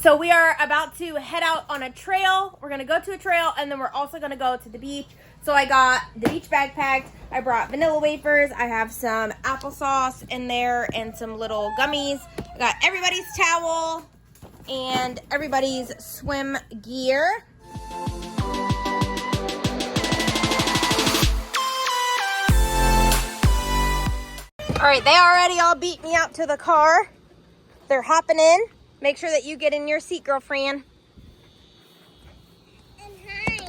So we are about to head out on a trail. We're gonna go to a trail and then we're also gonna go to the beach. So I got the beach bag packed. I brought vanilla wafers. I have some applesauce in there and some little gummies. I got everybody's towel and everybody's swim gear. All right, they already all beat me out to the car. They're hopping in. Make sure that you get in your seat, girlfriend. And hi.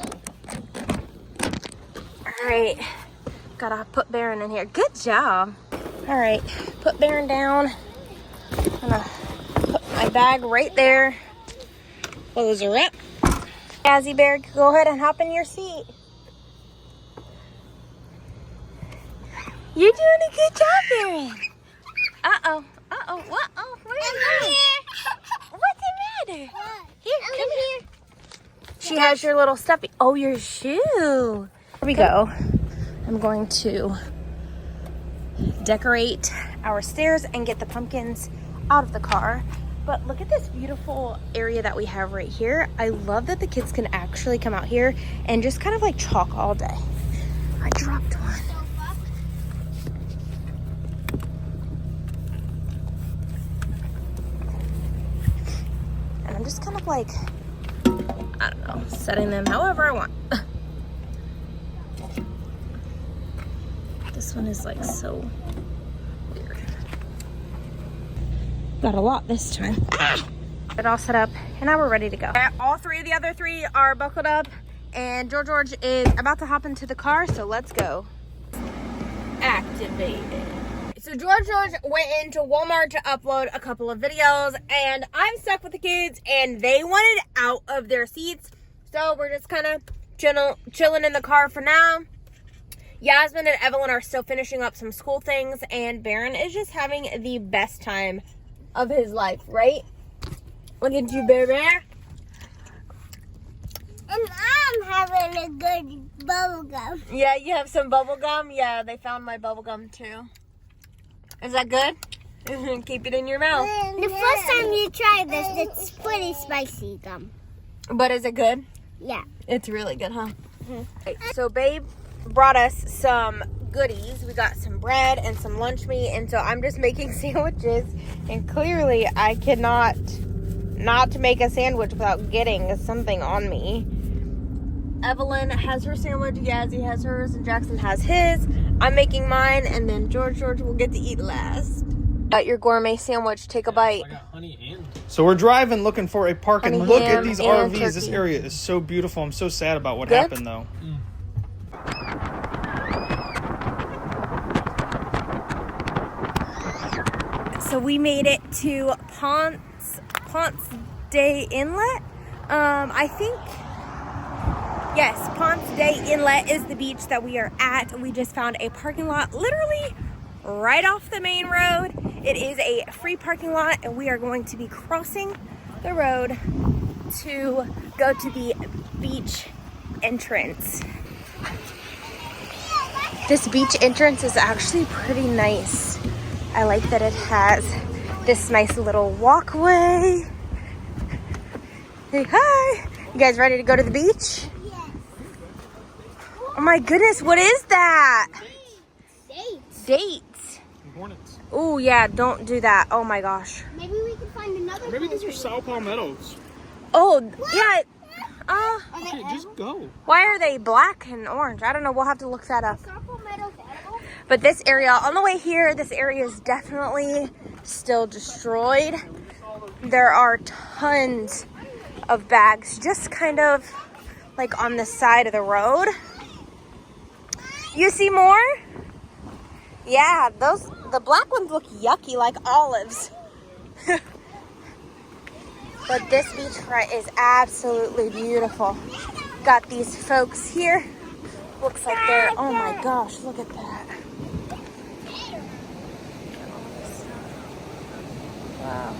All right, gotta put Baron in here. Good job. All right, put Baron down. I'm gonna put my bag right there. Close her up. Jazzy Bear, go ahead and hop in your seat. You're doing a good job, Baron. Uh-oh, uh-oh, uh-oh, what are you doing? What's the matter? Here, come here. She has your little stuffy. Oh, your shoe. Here we go. I'm going to decorate our stairs and get the pumpkins out of the car. But look at this beautiful area that we have right here. I love that the kids can actually come out here and just kind of like chalk all day. I dropped one. And I'm just kind of like, I don't know, setting them however I want. This one is like so weird. Got a lot this time. It all set up and now we're ready to go. All three of the other three are buckled up and George is about to hop into the car, so let's go. Activated. So George went into Walmart to upload a couple of videos and I'm stuck with the kids and they wanted out of their seats. So we're just kind of chilling in the car for now. Yasmin and Evelyn are still finishing up some school things and Baron is just having the best time of his life, right? Look at you, Bear Bear. And I'm having a good bubble gum. Yeah, you have some bubble gum? Yeah, they found my bubble gum too. Is that good? Keep it in your mouth. The first time you try this, it's pretty spicy gum. But is it good? Yeah. It's really good, huh? Mm-hmm. Okay, so Babe brought us some goodies. We got some bread and some lunch meat, and so I'm just making sandwiches. And clearly, I cannot not make a sandwich without getting something on me. Evelyn has her sandwich, Yazzie has hers, and Jackson has his. I'm making mine, and then George will get to eat last. Got your gourmet sandwich. Take a bite. I got honey and... So we're driving looking for a park, and Honey look ham at these and RVs. turkey. This area is so beautiful. I'm so sad about what Good? happened, though. So we made it to Ponce Day Inlet. I think, yes, Ponce Day Inlet is the beach that we are at. We just found a parking lot literally right off the main road. It is a free parking lot and we are going to be crossing the road to go to the beach entrance. This beach entrance is actually pretty nice. I like that it has this nice little walkway. Hey, hi. You guys ready to go to the beach? Yes. Oh my goodness, what is that? Dates. Dates. Hornets. Oh yeah, don't do that. Oh my gosh. Maybe we can find another Maybe these are place. sow palmettos. Oh, yeah. Are they Okay, just edible? go. Why are they black and orange? I don't know. We'll have to look that up. Are palmettos edible? But this area, on the way here, this area is definitely still destroyed. There are tons of bags just kind of like on the side of the road. You see more? Yeah, the black ones look yucky like olives. But this beachfront is absolutely beautiful. Got these folks here. Looks like they're, oh my gosh, look at that. Wow.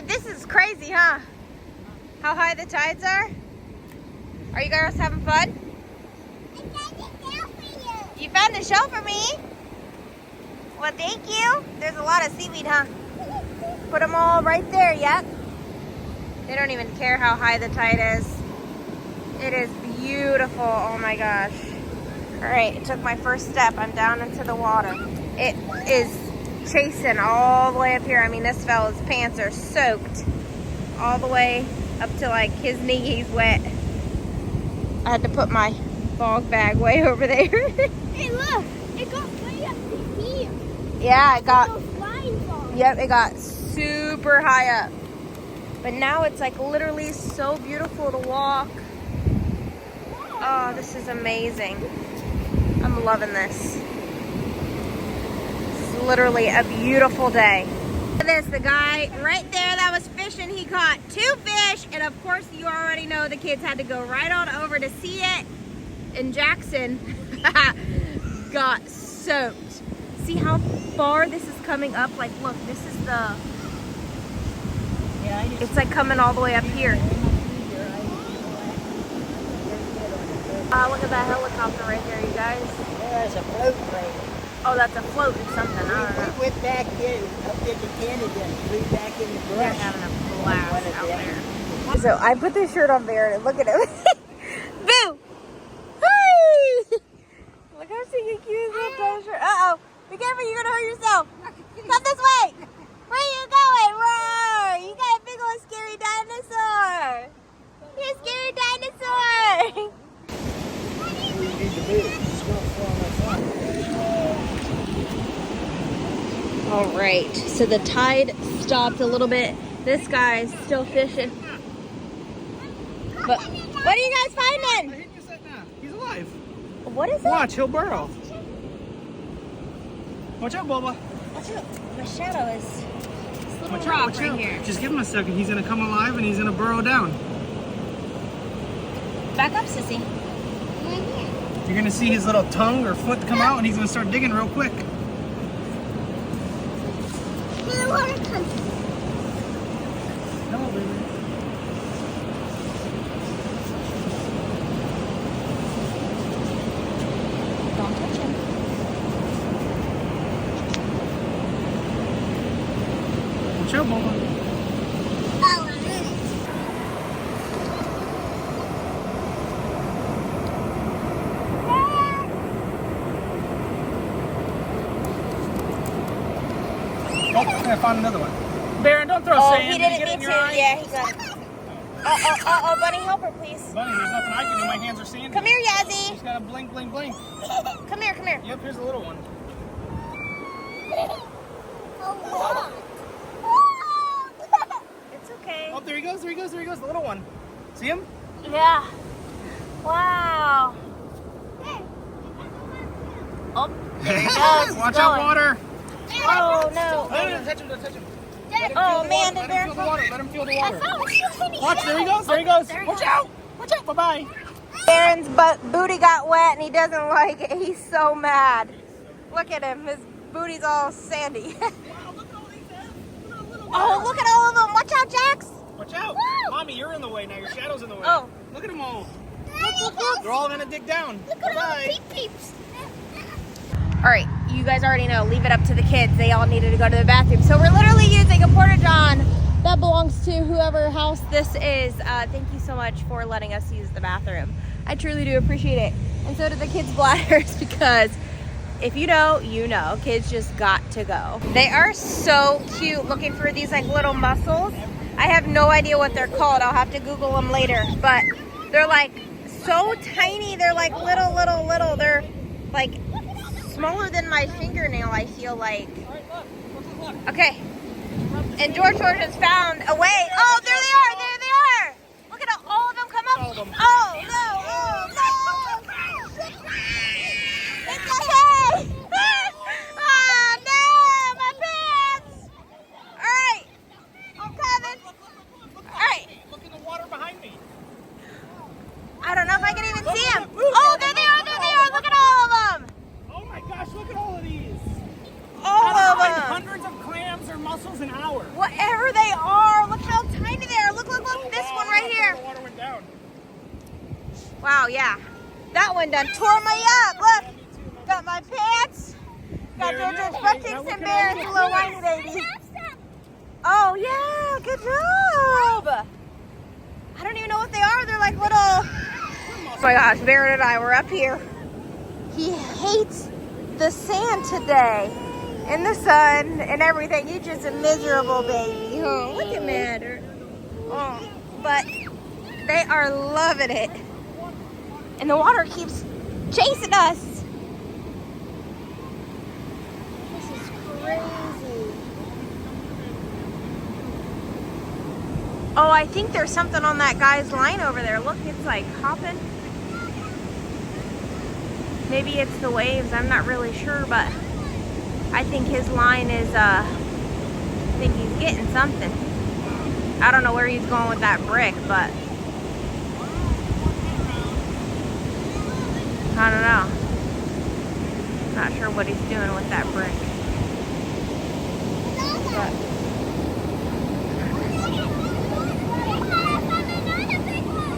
This is crazy, huh? How high the tides are? Are you guys having fun? You found a shell for me? Well, thank you. There's a lot of seaweed, huh? Put them all right there, yep. They don't even care how high the tide is. It is beautiful, oh my gosh. All right, I took my first step. I'm down into the water. It is chasing all the way up here. I mean, this fella's pants are soaked all the way up to like his knee. He's wet. I had to put my bog bag way over there. Hey, look. It got way up to here. Yeah, it got, Those flying balls. yep, it got super high up. But now it's like literally so beautiful to walk. Oh, this is amazing. I'm loving this. This is literally a beautiful day. Look at this, the guy right there that was fishing, he caught 2 fish. And of course, you already know the kids had to go right on over to see it. And Jackson got soaked. See how far this is coming up? Like, look, this is the... It's like coming all the way up here. Look at that helicopter right there, you guys. That's a float plane. Oh, that's a float or something. I don't know. We went back in, up into Canada and flew back in the They're brush. having a blast out there. So I put this shirt on Bear and look at him. Boo! Hi! Look how she can use that little shirt. Uh-oh. Be careful, you're gonna hurt yourself. Come this way. Where are you going? Roar! You got a big old scary dinosaur. You're a scary dinosaur. All right, so the tide stopped a little bit. This guy's still fishing. But what are you guys finding? He's alive. What is it? Watch, he'll burrow. Watch out, Bubba. Watch out. My shadow is this little Watch rock out, watch right out. here. Just give him a second. He's gonna come alive and he's gonna burrow down. Back up, sissy. You're gonna see his little tongue or foot come out and he's gonna start digging real quick. The water comes. No, baby. Don't touch him. Watch out, Bubba. Oh, I found another one. Baron, don't throw Oh, sand. he Did didn't you get it mean in to. your eye? Yeah, he got it. Bunny, help her, please. Bunny, there's nothing I can do. My hands are sandy. Come here, Yazzie. Just gotta blink, blink, blink. Come here, come here. Yep, here's a little one. It's okay. Oh, there he goes, there he goes, there he goes, the little one. See him? Yeah. Wow. Oh, there he goes. He's Watch out, going. water. Oh, no. Don't touch him, don't touch him. Oh, man, Let did Bear him feel the water, let him feel the water. Oh, Watch, there he goes, there he goes. There he Watch goes. out, watch out, bye-bye. Booty got wet and he doesn't like it. He's so mad. Look at him. His booty's all sandy. Oh, look at all of them. Watch out, Jax. Watch out. Mommy, you're in the way now, your shadow's in the way. Oh. Look at them all. Look. They're all gonna dig down. Look at all Bye-bye. the peep peeps. All right, you guys already know. Leave it up to the kids. They all needed to go to the bathroom. So we're literally using a porta-john that belongs to whoever house this is. Thank you so much for letting us use the bathroom. I truly do appreciate it. And so do the kids' bladders because if you know, you know. Kids just got to go. They are so cute looking for these like little mussels. I have no idea what they're called. I'll have to Google them later. But they're like so tiny. They're like little. They're like smaller than my fingernail, I feel like. Okay. And George has found a way. Oh, there they are. There they are. Look at all of them come up. All of them. Oh, no. Oh, no. It's okay. Oh, no. My pants. All right. I'm coming. All right. Look in the water behind me. I don't know if I can even see them. Oh, there they are. There they are. Look at all of them. Oh my gosh, look at all of these. All of Like them. hundreds of clams or mussels an hour. Whatever they are. Look how tiny they are. Look. This one right here. The water went down. Wow, yeah. That one done tore me up. Look. got my pants. Got Jojo's butt cheeks and Bear. It's a little whiny baby. Oh, yeah. Good job. I don't even know what they are. They're like little... Oh my gosh, Barrett and I were up here. He hates the sand today. In the sun and everything. He's just a miserable baby. Oh, look at Matter. Oh, but they are loving it. And the water keeps chasing us. This is crazy. Oh, I think there's something on that guy's line over there. Look, it's like hopping. Maybe it's the waves. I'm not really sure, but I think his line is, I think he's getting something. I don't know where he's going with that brick, but I don't know. Not sure what he's doing with that brick. But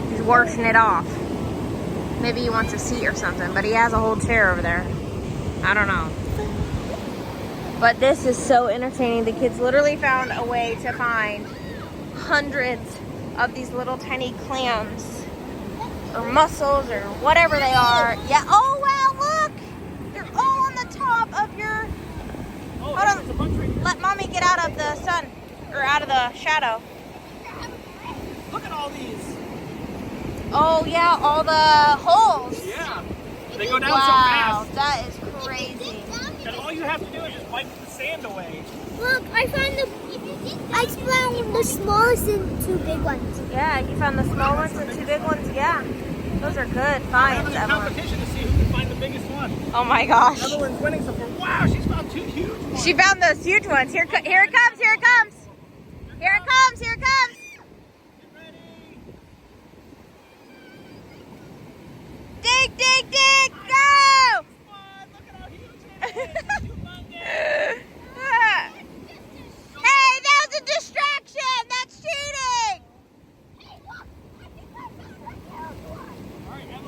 he's washing it off. Maybe he wants a seat or something, but he has a whole chair over there. I don't know. But this is so entertaining. The kids literally found a way to find hundreds of these little tiny clams or mussels or whatever they are. Yeah. Oh, wow, look. They're all on the top of your... Oh, Hold there's a bunch right on. here. Let Mommy get out of the sun or out of the shadow. Look at all these. Oh, yeah, all the holes. Yeah. They go down Wow, so fast. that is crazy. And all you have to do is just wipe the sand away. Look, I found the smallest and two big ones. Yeah, you found the small ones and two big ones. Yeah, those are good We're finds, having a Evelyn. competition to see who can find the biggest one. Oh my gosh. Evelyn's winning so far. Wow, she's found two huge ones. She found those huge ones. Here it comes, here it comes. Here it comes, here it comes. Get ready. Dig, dig, dig, go! Look at how huge it is. Hey, that was a distraction. That's cheating.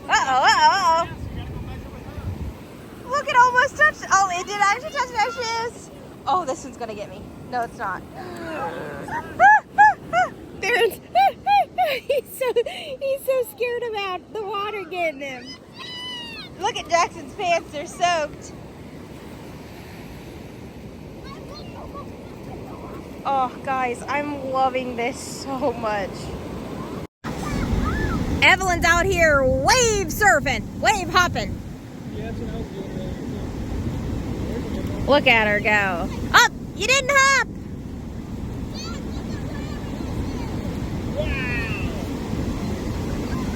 Uh-oh. You gotta go measure with her. Look, it almost touched. Oh, it did actually touch my shoes. Oh, this one's gonna get me. No, it's not. Darren's he's so scared about the water getting him. Look at Jackson's pants, they're soaked. Oh, guys, I'm loving this so much. Evelyn's out here wave surfing, wave hopping. Yeah, that's what I was doing. Look at her go. Up! You didn't hop!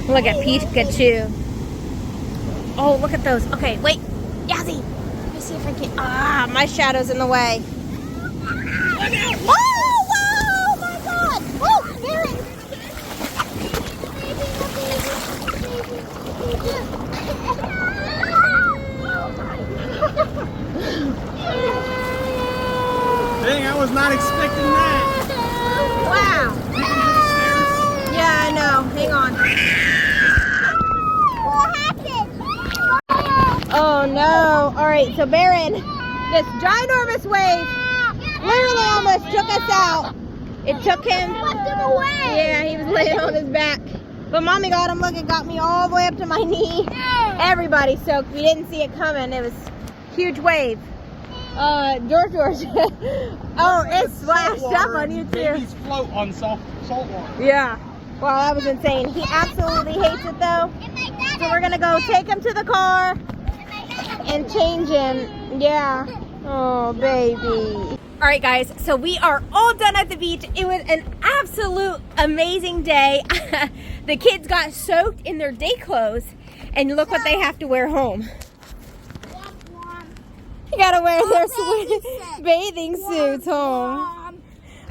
Look at Pikachu. Oh, look at those. Okay, wait. Yazzie. Let me see if I can. Ah, my shadow's in the way. Whoa, whoa, my God. Whoa, Barrett. Dang, I was not expecting that. Wow. You can do the stairs. Yeah, I know. Hang on. What happened? Oh, no. All right, so Barron, this ginormous wave literally almost took us out. It took him. Swept him away. Yeah, he was laying on his back. But Mommy got him. Look, it got me all the way up to my knee. Everybody soaked. We didn't see it coming. It was a huge wave. George. Oh, it splashed up on you too. Babies float on salt water. Yeah. Wow, that was insane. He absolutely hates it though. So we're gonna go take him to the car and change him. Yeah. Oh, baby. All right, guys. So we are all done at the beach. It was an absolute amazing day. The kids got soaked in their day clothes, and look what they have to wear home. You gotta wear their bathing suits home.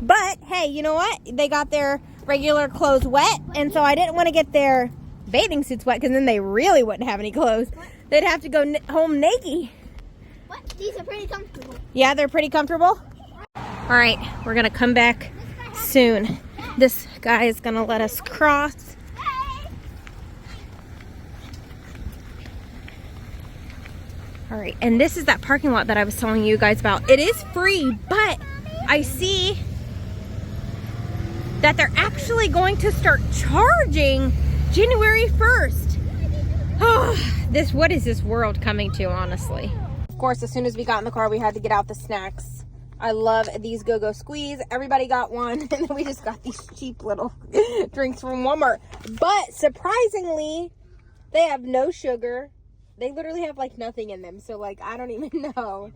But hey, you know what? They got their regular clothes wet, and so I didn't want to get their bathing suits wet because then they really wouldn't have any clothes. They'd have to go home naked. What? These are pretty comfortable. Yeah, they're pretty comfortable. All right, we're gonna come back soon. This guy is gonna let us cross. Hey. All right, and this is that parking lot that I was telling you guys about. It is free, but I see that they're actually going to start charging January 1st. Oh, what is this world coming to, honestly? Of course, as soon as we got in the car, we had to get out the snacks. I love these Go-Go Squeeze. Everybody got one, and then we just got these cheap little drinks from Walmart. But surprisingly, they have no sugar. They literally have like nothing in them. So like, I don't even know.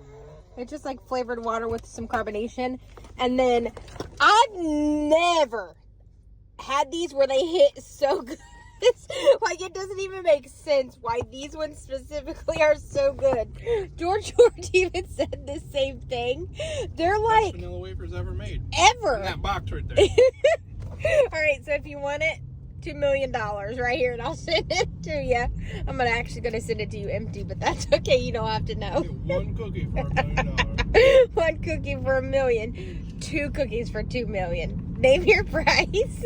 It's just like flavored water with some carbonation. And then I've never had these where they hit so good. It's like, it doesn't even make sense why these ones specifically are so good. George even said the same thing. They're like Best vanilla wafers ever made. Ever. In that box right there. All right, so if you want it, $2 million right here, and I'll send it to you. I'm actually gonna send it to you empty, but that's okay. You don't have to know. One cookie for $1 million. One cookie for $1 million. 2 cookies for $2 million. Name your price.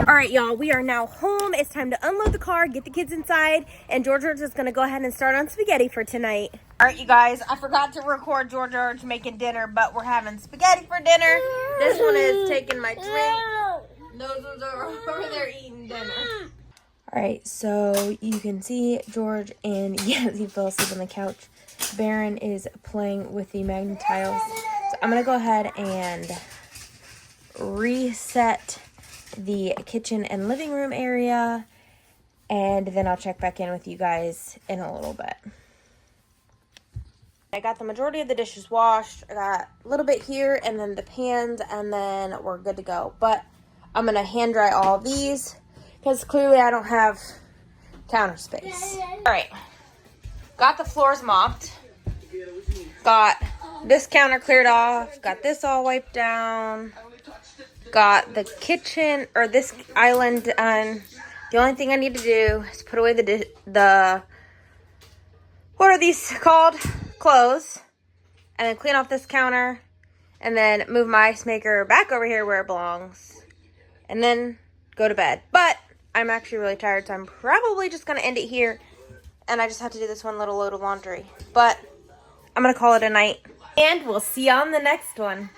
Alright, y'all, we are now home. It's time to unload the car, get the kids inside, and George is going to go ahead and start on spaghetti for tonight. Alright, you guys, I forgot to record George making dinner, but we're having spaghetti for dinner. This one is taking my drink. Those ones are over there eating dinner. Alright, so you can see George and, yes, he fell asleep on the couch. Baron is playing with the magnet tiles. So I'm going to go ahead and reset the kitchen and living room area, and then I'll check back in with you guys in a little bit. I got the majority of the dishes washed. I got a little bit here and then the pans, and then we're good to go. But I'm gonna hand dry all of these because clearly I don't have counter space. All right, got the floors mopped, got this counter cleared off, got this all wiped down, got the kitchen, or this island done. The only thing I need to do is put away the what are these called? Clothes. And then clean off this counter. And then move my ice maker back over here where it belongs. And then go to bed. But I'm actually really tired, so I'm probably just going to end it here. And I just have to do this one little load of laundry. But I'm going to call it a night. And we'll see you on the next one.